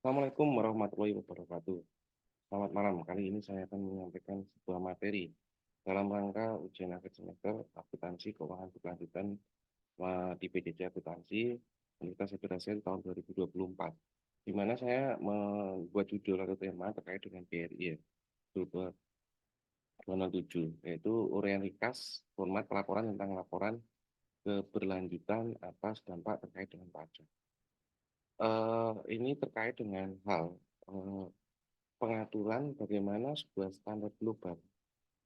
Assalamualaikum warahmatullahi wabarakatuh. Selamat malam. Kali ini saya akan menyampaikan sebuah materi dalam rangka ujian akhir semester akuntansi keuangan berkelanjutan di PJJ Akuntansi Universitas Indonesia tahun 2024. Di mana saya membuat judul atau tema terkait dengan BRI ya, 207, yaitu uraian ringkas format pelaporan tentang laporan keberlanjutan atas dampak terkait dengan pajak. Ini terkait dengan hal eh, pengaturan bagaimana sebuah standar global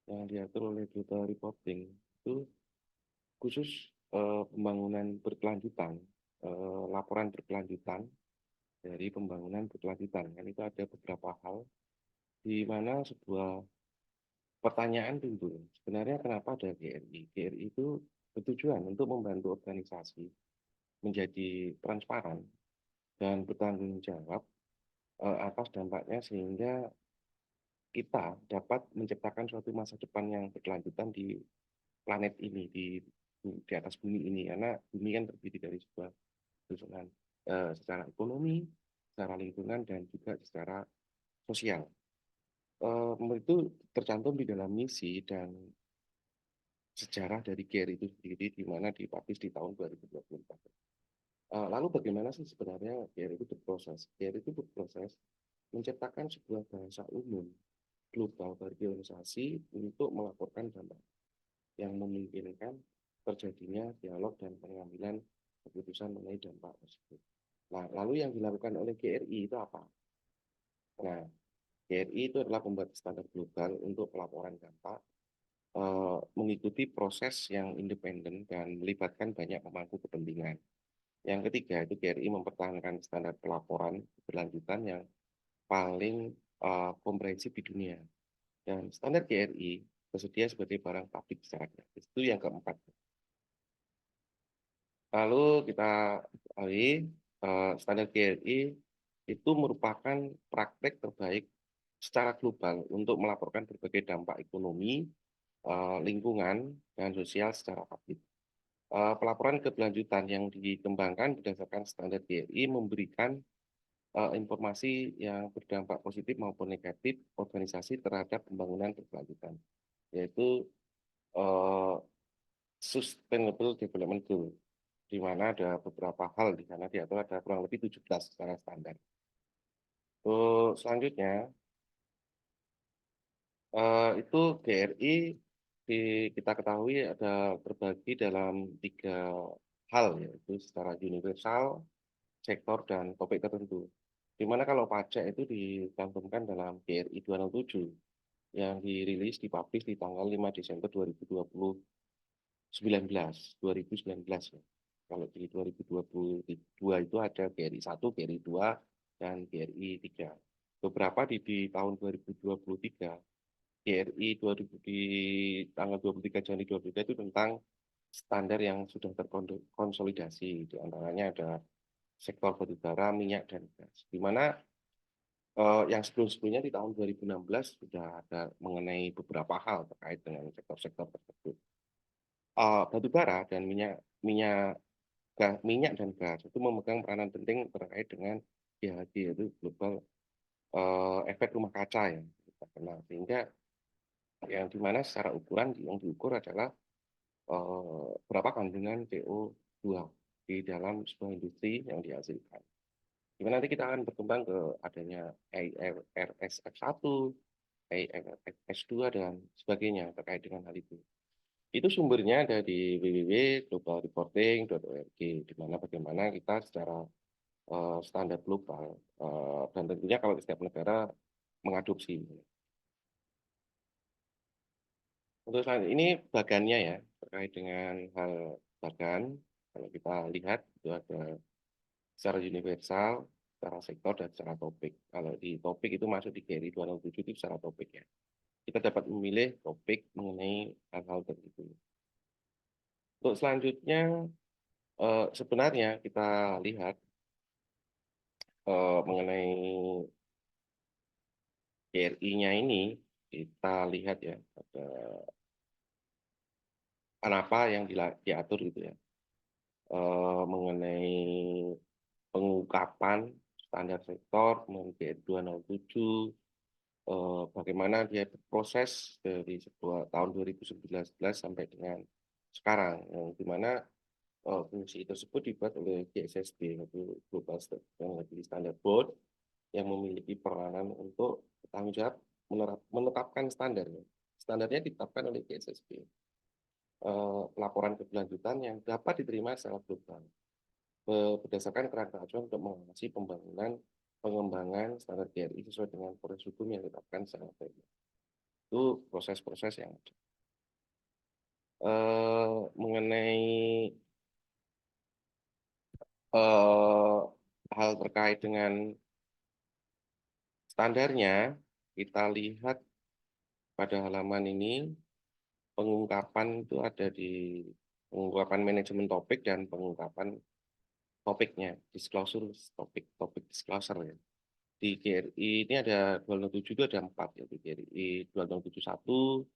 yang diatur oleh Global Reporting itu khusus pembangunan berkelanjutan, laporan berkelanjutan dari pembangunan berkelanjutan. Kan itu ada beberapa hal di mana sebuah pertanyaan timbul. Sebenarnya kenapa ada GRI? GRI itu bertujuan untuk membantu organisasi menjadi transparan dan bertanggung jawab atas dampaknya sehingga kita dapat menciptakan suatu masa depan yang berkelanjutan di planet ini, di atas bumi ini, karena bumi kan terdiri dari sebuah susunan secara ekonomi, secara lingkungan, dan juga secara sosial. Itu tercantum di dalam misi dan sejarah dari GRI itu sendiri, di mana dipublish di tahun 2024. Lalu bagaimana sih sebenarnya GRI itu berproses? GRI itu berproses menciptakan sebuah bahasa umum global bagi organisasi untuk melaporkan dampak yang memungkinkan terjadinya dialog dan pengambilan keputusan mengenai dampak tersebut. Nah, lalu yang dilakukan oleh GRI itu apa? Nah, GRI itu adalah pembuat standar global untuk pelaporan dampak, mengikuti proses yang independen dan melibatkan banyak pemangku kepentingan. Yang ketiga itu GRI mempertahankan standar pelaporan berlanjutan yang paling komprehensif di dunia. Dan standar GRI tersedia sebagai barang publik secara gratis. Itu yang keempat. Lalu kita ketahui standar GRI itu merupakan praktek terbaik secara global untuk melaporkan berbagai dampak ekonomi, lingkungan, dan sosial secara publik. Pelaporan keberlanjutan yang dikembangkan berdasarkan standar GRI memberikan informasi yang berdampak positif maupun negatif organisasi terhadap pembangunan berkelanjutan, yaitu uh, Sustainable Development Goal, di mana ada beberapa hal di sana diatur ada kurang lebih 17 secara standar. Selanjutnya itu GRI kita ketahui ada terbagi dalam 3 hal, yaitu secara universal, sektor, dan topik tertentu. Di mana kalau pajak itu dicantumkan dalam GRI 207 yang dirilis dipublish di tanggal 5 Desember 2019 ya. Kalau di 2022 itu ada GRI 1, GRI 2, dan GRI 3. Beberapa di tahun 2023, GRI 2000 di tanggal 23 Januari 2023 itu tentang standar yang sudah terkonsolidasi. Di antaranya ada sektor batubara, minyak, dan gas. Di mana yang sebelum-sebelumnya di tahun 2016 sudah ada mengenai beberapa hal terkait dengan sektor-sektor tersebut. Batubara dan minyak minyak dan gas itu memegang peranan penting terkait dengan GHG, yaitu global efek rumah kaca yang kita kenal, sehingga yang dimana secara ukuran yang diukur adalah berapa kandungan CO2 di dalam sebuah industri yang dihasilkan. Dimana nanti kita akan berkembang ke adanya IRSF1, IRS2, dan sebagainya terkait dengan hal itu. Itu sumbernya ada di www.globalreporting.org, di mana bagaimana kita secara standar global dan tentunya kalau setiap negara mengadopsi. Untuk ini bagannya ya, terkait dengan hal bagan, kalau kita lihat itu ada secara universal, secara sektor, dan secara topik. Kalau di topik itu masuk di GRI 207 itu secara topik ya. Kita dapat memilih topik mengenai hal-hal tertentu. Untuk selanjutnya, sebenarnya kita lihat mengenai GRI-nya ini, kita lihat ya, ada apa yang diatur gitu ya, mengenai pengungkapan standar sektor, kemudian GR 207, bagaimana dia berproses dari tahun 2019 sampai dengan sekarang, yang dimana fungsi tersebut dibuat oleh GSSB, yaitu Global Sustainability Standard Board, yang memiliki peranan untuk bertanggung jawab menetapkan standarnya. Standarnya ditetapkan oleh GSSB. Laporan keberlanjutan yang dapat diterima secara global berdasarkan kerangka acuan untuk mengawasi pengembangan standar GRI sesuai dengan proses hukum yang ditetapkan secara teknis. Itu proses-proses yang ada. Mengenai hal terkait dengan standarnya, kita lihat pada halaman ini pengungkapan itu ada di pengungkapan manajemen topik dan pengungkapan topiknya, disclosure topik disclosure ya. Di GRI ini ada 207 itu ada 4 ya, di GRI 2071,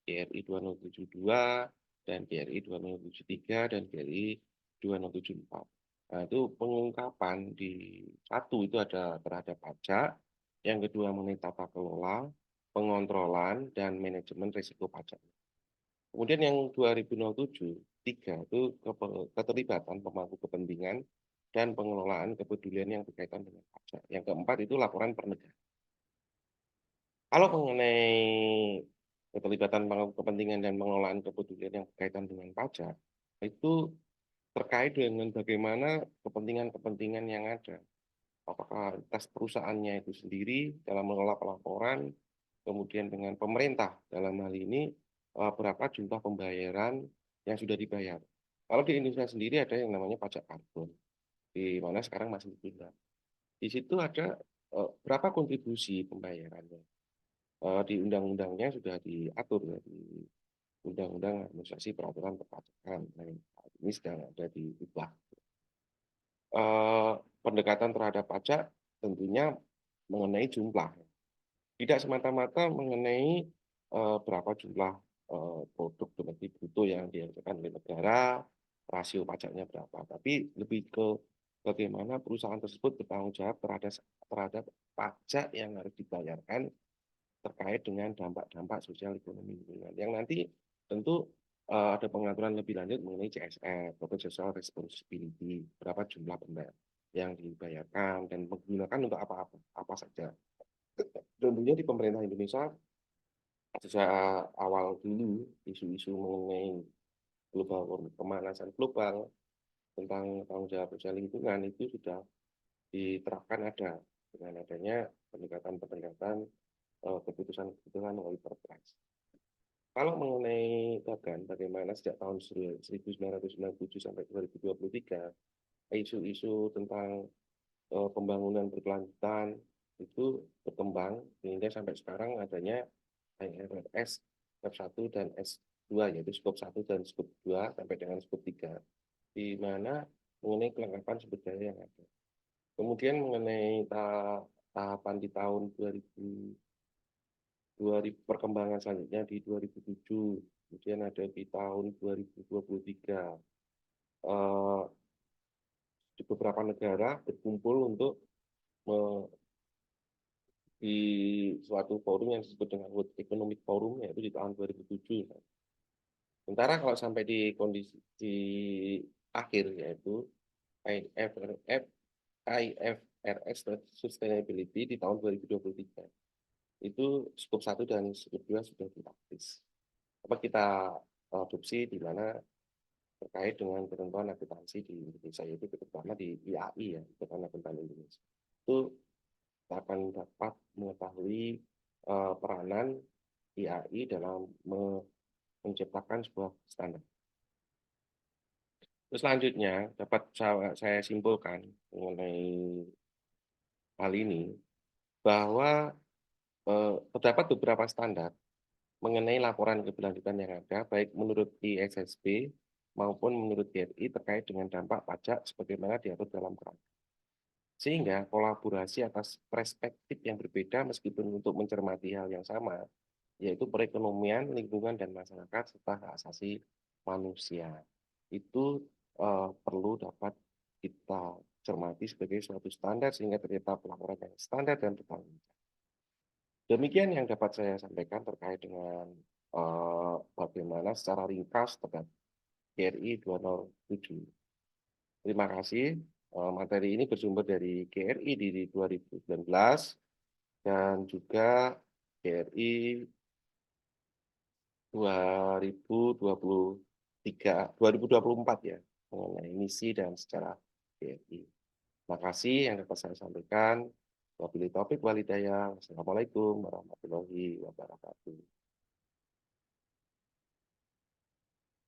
GRI 2072, dan GRI 2073, dan GRI 2074. Nah, itu pengungkapan di satu itu ada terhadap pajak, yang kedua mengenai tata kelola, pengontrolan, dan manajemen risiko pajak. Kemudian yang 2007, 3 itu keterlibatan pemangku kepentingan dan pengelolaan kepedulian yang berkaitan dengan pajak. Yang keempat itu laporan per negara. Kalau mengenai keterlibatan pemangku kepentingan dan pengelolaan kepedulian yang berkaitan dengan pajak, itu terkait dengan bagaimana kepentingan-kepentingan yang ada. Apakah atas perusahaannya itu sendiri dalam mengelola pelaporan, kemudian dengan pemerintah dalam hal ini berapa jumlah pembayaran yang sudah dibayar. Kalau di Indonesia sendiri ada yang namanya pajak karbon, di mana sekarang masih ditunda. Di situ ada berapa kontribusi pembayarannya. Di undang-undangnya sudah diatur ya, di Undang-Undang Administrasi Peraturan Perpajakan. Nah, ini sedang ada diubah. Pendekatan terhadap pajak tentunya mengenai jumlah. Tidak semata-mata mengenai berapa jumlah produk domestik bruto yang dihasilkan oleh negara, rasio pajaknya berapa, tapi lebih ke bagaimana perusahaan tersebut bertanggung jawab terhadap pajak yang harus dibayarkan terkait dengan dampak-dampak sosial ekonomi lingkungan. Yang nanti tentu ada pengaturan lebih lanjut mengenai CSR, Corporate Social Responsibility, berapa jumlah benda yang dibayarkan dan menggunakan untuk apa saja. Tentunya di pemerintah Indonesia sejak awal dulu isu-isu mengenai pemanasan global tentang tanggung jawab sosial lingkungan itu sudah diterapkan ada dengan adanya pendekatan-pendekatan keputusan-keputusan melalui Perpres. Kalau mengenai Bagan, bagaimana sejak tahun 1997 sampai 2023, isu-isu tentang pembangunan berkelanjutan itu berkembang sehingga sampai sekarang adanya IFRS F1 dan S2, yaitu skop 1 dan skop 2 sampai dengan skop 3, di mana mengenai kelengkapan sumber daya yang ada. Kemudian mengenai tahapan di tahun 2000 perkembangan selanjutnya di 2007, kemudian ada di tahun 2023. Di beberapa negara berkumpul untuk di suatu forum yang disebut dengan World Economic Forum, yaitu di tahun 2007. Sementara kalau sampai di kondisi di akhir, yaitu IFRS Sustainability di tahun 2023, itu skop 1 dan skop 2 sudah dilapis. Apa kita adopsi di mana terkait dengan ketentuan akuntansi di Indonesia, yaitu terutama di IAI ya, ketentuan akuntan Indonesia. Itu akan dapat mengetahui peranan IAI dalam menciptakan sebuah standar. Terus selanjutnya dapat saya simpulkan mengenai hal ini bahwa terdapat beberapa standar mengenai laporan keberlanjutan yang ada, baik menurut ISSB maupun menurut GRI terkait dengan dampak pajak sebagaimana diatur dalam kerangka. Sehingga kolaborasi atas perspektif yang berbeda meskipun untuk mencermati hal yang sama, yaitu perekonomian, lingkungan, dan masyarakat serta hak asasi manusia. Itu perlu dapat kita cermati sebagai suatu standar sehingga tercipta pelaporan yang standar dan bertanggung jawab. Demikian yang dapat saya sampaikan terkait dengan bagaimana secara ringkas terhadap GRI 207. Terima kasih. Materi ini bersumber dari GRI di 2019 dan juga GRI 2024 ya, mengenai misi dan sejarah GRI. Terima kasih yang dapat saya sampaikan. Wabillahi taufiq walhidayah. Wassalamualaikum warahmatullahi wabarakatuh.